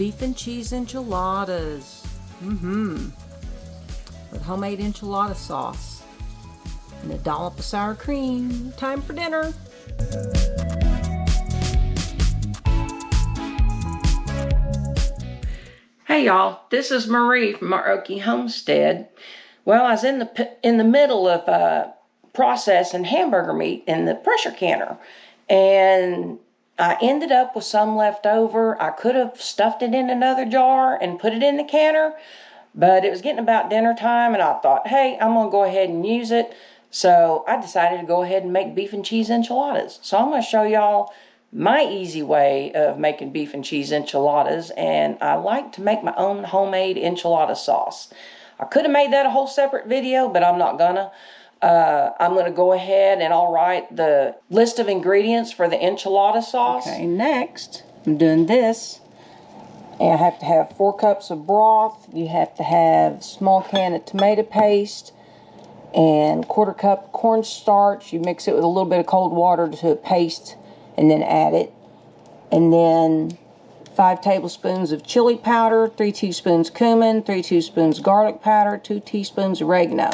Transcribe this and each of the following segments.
beef and cheese enchiladas. With homemade enchilada sauce and a dollop of sour cream. Time for dinner. Hey y'all, this is Marie from our Okie Homestead. Well, I was in the middle of processing hamburger meat in the pressure canner, and I ended up with some left over. I could have stuffed it in another jar and put it in the canner, but it was getting about dinner time, and I thought, hey, I'm going to go ahead and use it. So I decided to go ahead and make beef and cheese enchiladas. So I'm going to show y'all my easy way of making beef and cheese enchiladas, and I like to make my own homemade enchilada sauce. I could have made that a whole separate video, but I'm not gonna. I'm gonna go ahead and I'll write the list of ingredients for the enchilada sauce. Okay, next I'm doing this. And I have to have 4 cups of broth. You have to have a small can of tomato paste and 1/4 cup cornstarch. You mix it with a little bit of cold water to a paste and then add it. And then 5 tablespoons of chili powder, 3 teaspoons cumin, 3 teaspoons garlic powder, 2 teaspoons oregano.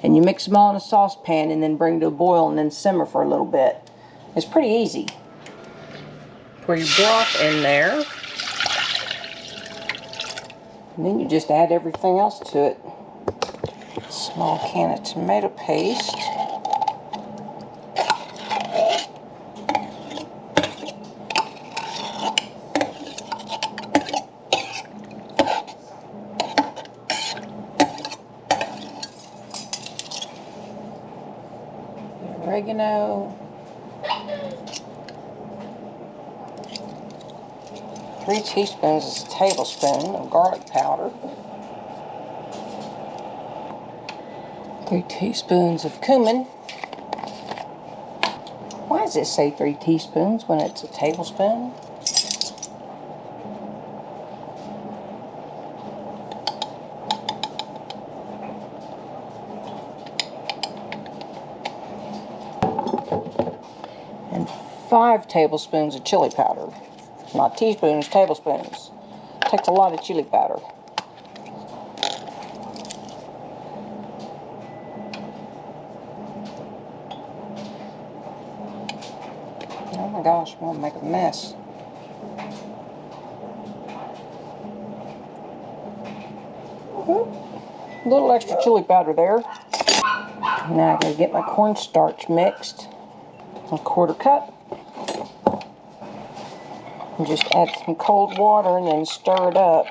And you mix them all in a saucepan and then bring to a boil and then simmer for a little bit. It's pretty easy. Pour your broth in there. And then you just add everything else to it. A small can of tomato paste. Oregano, 3 teaspoons, a tablespoon of garlic powder, 3 teaspoons of cumin. Why does it say 3 teaspoons when it's a tablespoon? And 5 tablespoons of chili powder. Not teaspoons, tablespoons. Takes a lot of chili powder. Oh my gosh, I'm gonna make a mess. A little extra chili powder there. Now I gotta get my cornstarch mixed. 1/4 cup. And just add some cold water and then stir it up.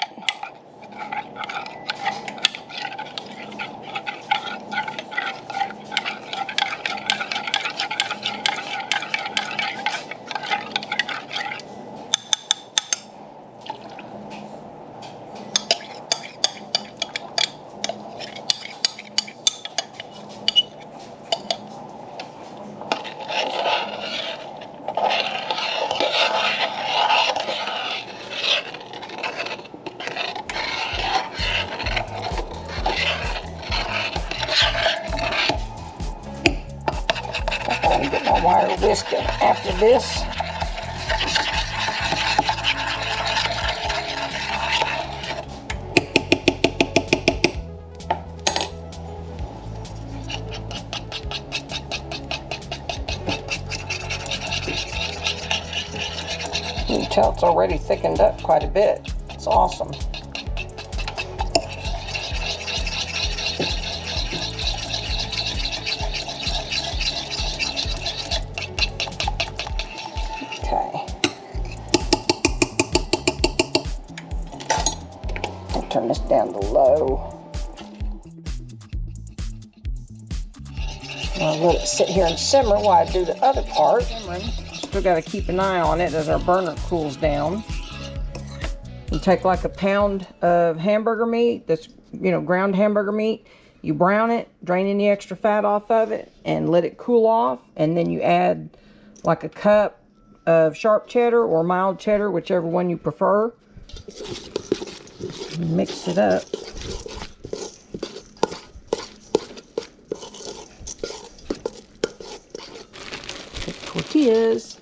Get my wire whisk after this. You can tell it's already thickened up quite a bit. It's awesome. Turn this down to low. I'll let it sit here and simmer while I do the other part. Still got to keep an eye on it as our burner cools down. You take like a pound of hamburger meat, that's, ground hamburger meat. You brown it, drain any extra fat off of it, and let it cool off. And then you add like a cup of sharp cheddar or mild cheddar, whichever one you prefer. Mix it up. Tortillas.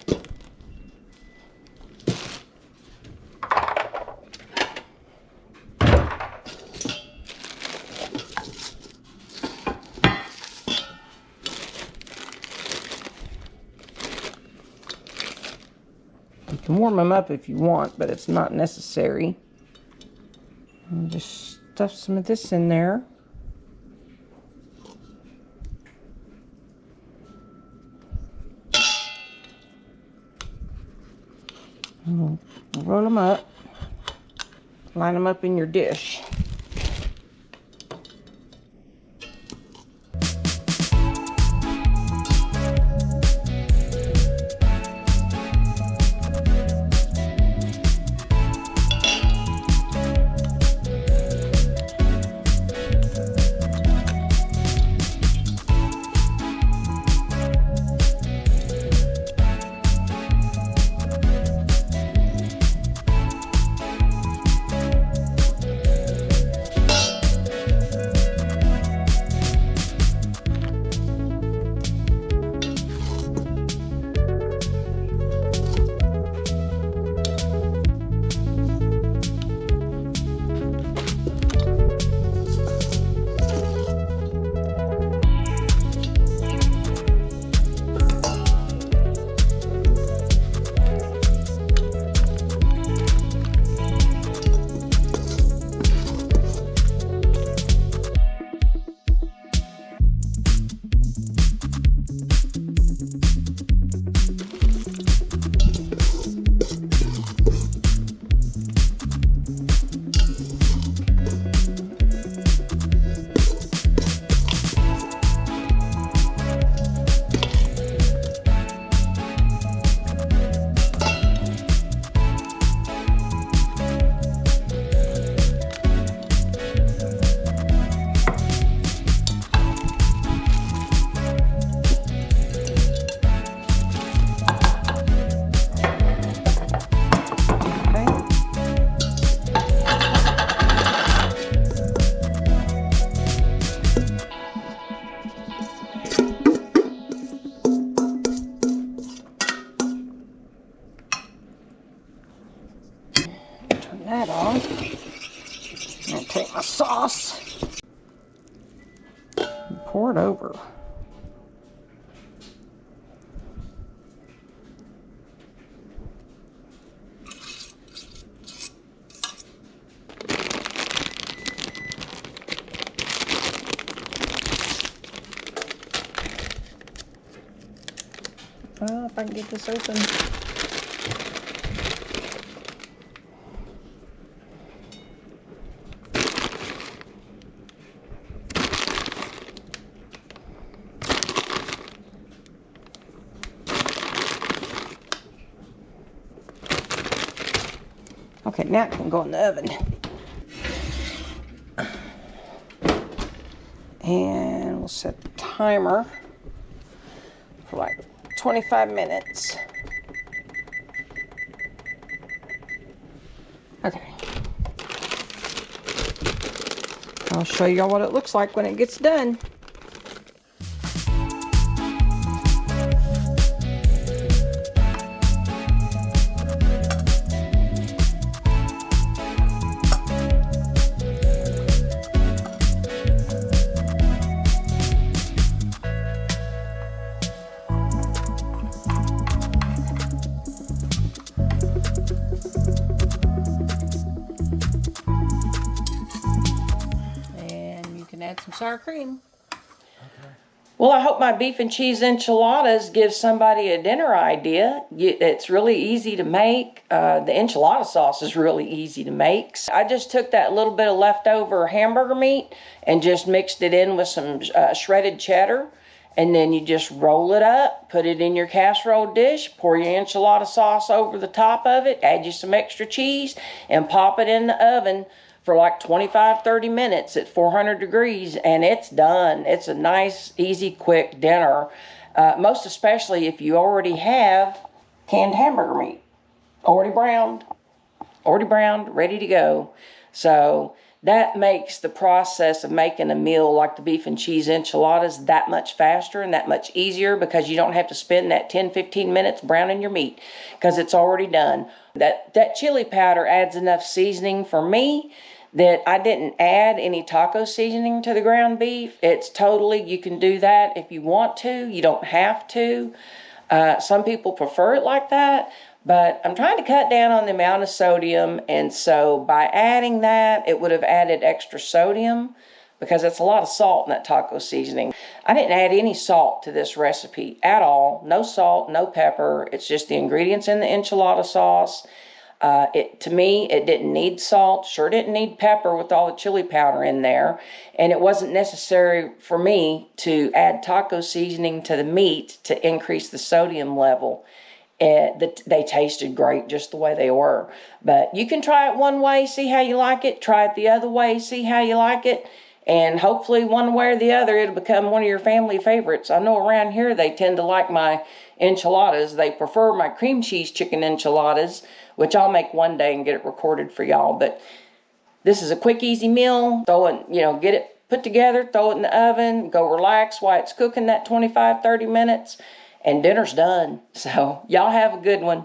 can warm them up if you want, but it's not necessary. And just stuff some of this in there. And roll them up. Line them up in your dish. That on. I'm going to take my sauce and pour it over. Well, if I can get this open. Okay, now it can go in the oven. And we'll set the timer for like 25 minutes. Okay. I'll show y'all what it looks like when it gets done. Add some sour cream. Okay. Well, I hope my beef and cheese enchiladas gives somebody a dinner idea. It's really easy to make. The enchilada sauce is really easy to make. I just took that little bit of leftover hamburger meat and just mixed it in with some shredded cheddar. And then you just roll it up, put it in your casserole dish, pour your enchilada sauce over the top of it, add you some extra cheese, and pop it in the oven for like 25-30 minutes at 400 degrees, and it's done. It's a nice, easy, quick dinner, most especially if you already have canned hamburger meat, already browned, ready to go. So that makes the process of making a meal like the beef and cheese enchiladas that much faster and that much easier, because you don't have to spend that 10-15 minutes browning your meat because it's already done. That chili powder adds enough seasoning for me that I didn't add any taco seasoning to the ground beef. It's totally, you can do that if you want to. You don't have to. Some people prefer it like that, But I'm trying to cut down on the amount of sodium, and so by adding that, it would have added extra sodium because it's a lot of salt in that taco seasoning. I didn't add any salt to this recipe at all. No salt, no pepper. It's just the ingredients in the enchilada sauce. To me, it didn't need salt. Sure didn't need pepper with all the chili powder in there. And it wasn't necessary for me to add taco seasoning to the meat to increase the sodium level. They tasted great just the way they were. But you can try it one way, see how you like it. Try it the other way, see how you like it. And hopefully one way or the other, it'll become one of your family favorites. I know around here they tend to like my enchiladas. They prefer my cream cheese chicken enchiladas, which I'll make one day and get it recorded for y'all. But this is a quick, easy meal. Throw it, get it put together, throw it in the oven, go relax while it's cooking that 25-30 minutes, and dinner's done. So y'all have a good one.